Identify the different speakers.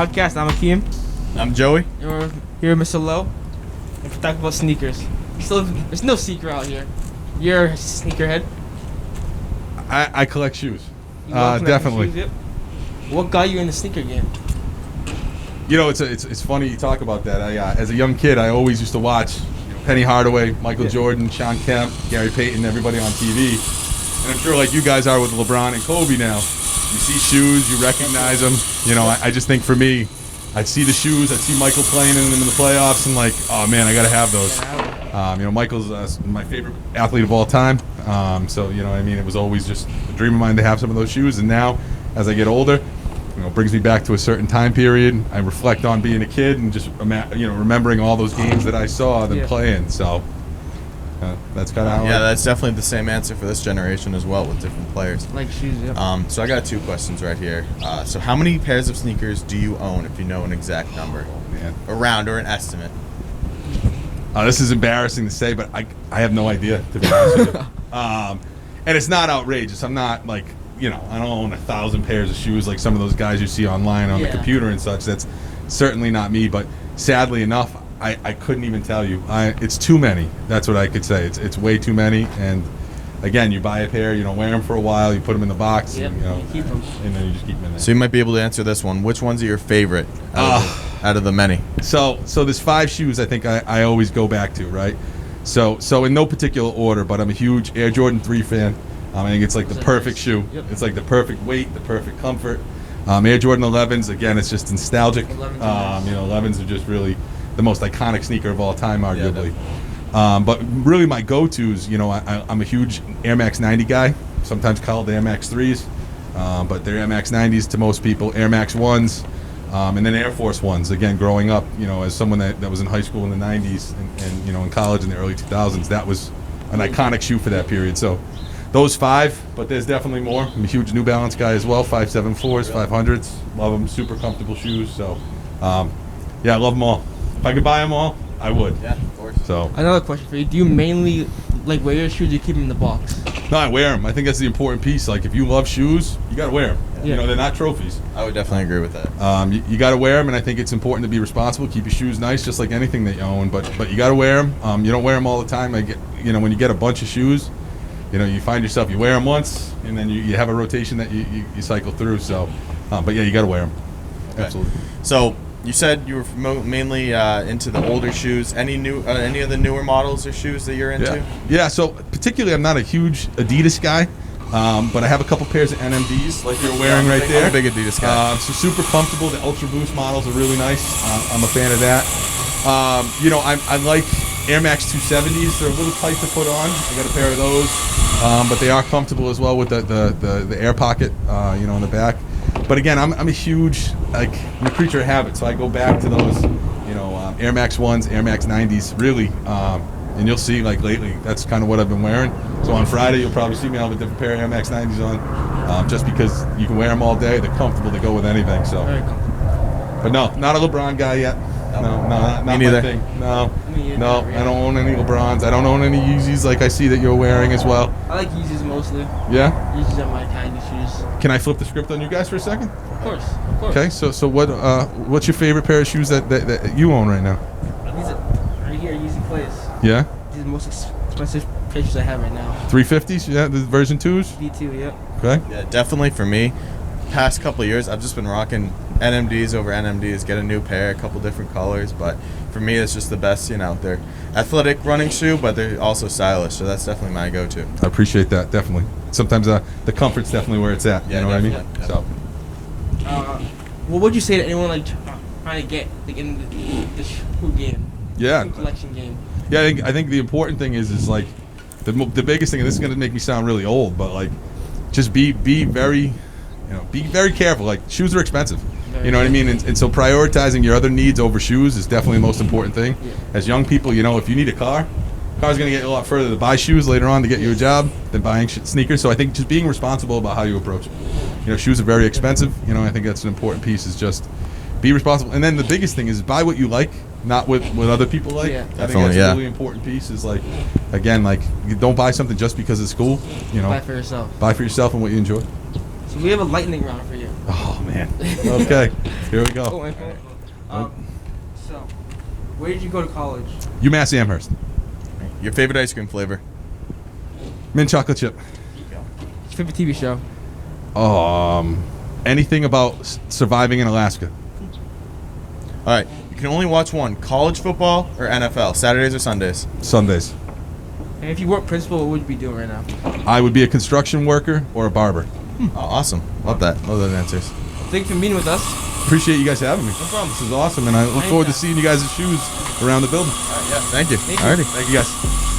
Speaker 1: Podcast. I'm Akeem.
Speaker 2: I'm Joey.
Speaker 1: And we're here with Mr. Lowe. And we're talking about sneakers. There's no secret out here. You're a sneakerhead.
Speaker 3: I collect shoes.
Speaker 1: You love collecting
Speaker 3: Definitely.
Speaker 1: shoes, yep. What got you in the sneaker game?
Speaker 3: You know, it's funny you talk about that. As a young kid, I always used to watch Penny Hardaway, Michael Jordan, Sean Kemp, Gary Payton, everybody on TV. And I'm sure like you guys are with LeBron and Kobe now. You see shoes, you recognize them. You know, I just think for me, I'd see the shoes, I'd see Michael playing in them in the playoffs, and like, oh man, I got to have those. You know, Michael's my favorite athlete of all time. So, you know, I mean, it was always just a dream of mine to have some of those shoes. And now, as I get older, you know, it brings me back to a certain time period. I reflect on being a kid and just, you know, remembering all those games that I saw them playing. So that's kind of how.
Speaker 2: Yeah, that's definitely the same answer for this generation as well with different players.
Speaker 1: Like shoes, yeah.
Speaker 2: So I got 2 questions right here. So how many pairs of sneakers do you own, if you know an exact number?
Speaker 3: Oh, man.
Speaker 2: Around or an estimate?
Speaker 3: This is embarrassing to say, but I have no idea, to be honest with you. And it's not outrageous. I'm not like, you know, I don't own 1,000 pairs of shoes like some of those guys you see online on the computer and such. That's certainly not me. But sadly enough, I couldn't even tell you. It's too many. That's what I could say. It's way too many. And again, you buy a pair, you don't wear them for a while, you put them in the box, and, you know,
Speaker 1: you keep them.
Speaker 3: and then you just keep them in there.
Speaker 2: So you might be able to answer this one. Which ones are your favorite out of the many?
Speaker 3: So there's 5 shoes I think I always go back to, right? So in no particular order, but I'm a huge Air Jordan 3 fan. I think it's like the perfect shoe.
Speaker 1: Yep.
Speaker 3: It's like the perfect weight, the perfect comfort. Air Jordan 11s, again, it's just nostalgic.
Speaker 1: 11s
Speaker 3: You know, 11s are just really the most iconic sneaker of all time, arguably. But really my go-tos, you know, I'm a huge Air Max 90 guy, sometimes called Air Max 3s, but they're Air Max 90s to most people, Air Max 1s, and then Air Force 1s. Again, growing up, you know, as someone that was in high school in the 90s and you know, in college in the early 2000s, that was an iconic shoe for that period. So those 5, but there's definitely more. I'm a huge New Balance guy as well, 574s, 500s, love them, super comfortable shoes. So, yeah, I love them all. If I could buy them all, I would.
Speaker 2: Yeah, of course.
Speaker 3: So
Speaker 1: Another question for you. Do you mainly like wear your shoes or you keep them in the box?
Speaker 3: no, I wear them. I think that's the important piece. Like, if you love shoes, you got to wear them.
Speaker 1: Yeah.
Speaker 3: You know, they're not trophies.
Speaker 2: I would definitely agree with that.
Speaker 3: You got to wear them, and I think it's important to be responsible. Keep your shoes nice, just like anything that you own. But you got to wear them. You don't wear them all the time. You know, when you get a bunch of shoes, you know, you find yourself, you wear them once, and then you have a rotation that you cycle through. So, but yeah, you got to wear them.
Speaker 2: Okay.
Speaker 3: Absolutely.
Speaker 2: So you said you were mainly into the older shoes. Any of the newer models or shoes that you're into?
Speaker 3: Yeah. So particularly, I'm not a huge Adidas guy, but I have a couple pairs of NMDs like you're wearing right there.
Speaker 2: I'm a big Adidas guy.
Speaker 3: So super comfortable. The Ultra Boost models are really nice. I'm a fan of that. You know, I like Air Max 270s. They're a little tight to put on. I got a pair of those, but they are comfortable as well with the air pocket, you know, in the back. But again, I'm a huge, like, I'm a creature of habit, so I go back to those, you know, Air Max 1s, Air Max 90s, really. And you'll see, like, lately, that's kind of what I've been wearing. So on Friday, you'll probably see me have a different pair of Air Max 90s on, just because you can wear them all day. They're comfortable. They go with anything. So,
Speaker 1: Very comfortable.
Speaker 3: but no, not a LeBron guy yet. No, not
Speaker 2: Me neither.
Speaker 3: my thing. No,
Speaker 1: Me either,
Speaker 3: no,
Speaker 1: really.
Speaker 3: I don't own any LeBrons. I don't own any Yeezys like I see that you're wearing as well.
Speaker 1: I like Yeezys mostly.
Speaker 3: Yeah?
Speaker 1: Yeezys are my kind of shoes.
Speaker 3: Can I flip the script on you guys for a second?
Speaker 1: Of course, of course.
Speaker 3: Okay, so what's your favorite pair of shoes that you own right now?
Speaker 1: These are right here, Yeezy Plays.
Speaker 3: Yeah?
Speaker 1: These are the most expensive pictures I have right now.
Speaker 3: 350s? Yeah, the version 2s?
Speaker 1: D2, yep.
Speaker 3: Okay.
Speaker 2: Yeah, definitely for me. Past couple of years, I've just been rocking NMDs over NMDs. Get a new pair, a couple different colors, but for me, it's just the best. You know, they're athletic running shoe, but they're also stylish. So that's definitely my go-to.
Speaker 3: I appreciate that, definitely. Sometimes the comfort's definitely where it's at.
Speaker 2: Yeah,
Speaker 3: you know what I mean?
Speaker 2: definitely.
Speaker 3: So.
Speaker 1: What would you say to anyone like trying to get like in the shoe game?
Speaker 3: Yeah.
Speaker 1: Shoe collection game.
Speaker 3: Yeah, I think the important thing is like the biggest thing, and this is going to make me sound really old, but like just be very, you know, be very careful. Like, shoes are expensive. You know what I mean? And so prioritizing your other needs over shoes is definitely the most important thing.
Speaker 1: Yeah.
Speaker 3: As young people, you know, if you need a car's going to get you a lot further to buy shoes later on to get you a job than buying sneakers. So I think just being responsible about how you approach it. You know, shoes are very expensive. You know, I think that's an important piece, is just be responsible. And then the biggest thing is buy what you like, not what other people like.
Speaker 1: Yeah.
Speaker 3: I think that's a really important piece, is like, again, like, you don't buy something just because it's cool. You know,
Speaker 1: Buy for yourself.
Speaker 3: Buy for yourself and what you enjoy.
Speaker 1: So we have a lightning round for you.
Speaker 3: Oh man. Okay. Here we
Speaker 1: Oh,
Speaker 3: go.
Speaker 1: my phone. So, where did you go to college?
Speaker 3: UMass Amherst.
Speaker 2: Your favorite ice cream flavor?
Speaker 3: Mint chocolate chip.
Speaker 1: Your favorite TV show?
Speaker 3: Anything about surviving in Alaska.
Speaker 2: All right. You can only watch one: college football or NFL, Saturdays or Sundays.
Speaker 3: Sundays.
Speaker 1: And if you weren't principal, what would you be doing right now?
Speaker 3: I would be a construction worker or a barber.
Speaker 2: Oh, awesome. Love that. Love those answers.
Speaker 1: Thank you for meeting with us.
Speaker 3: Appreciate you guys having me.
Speaker 1: No problem.
Speaker 3: This is awesome, and I look forward to seeing you guys' shoes around the building.
Speaker 2: Yeah. Thank you.
Speaker 1: Thank you.
Speaker 3: Alrighty. Thank you guys.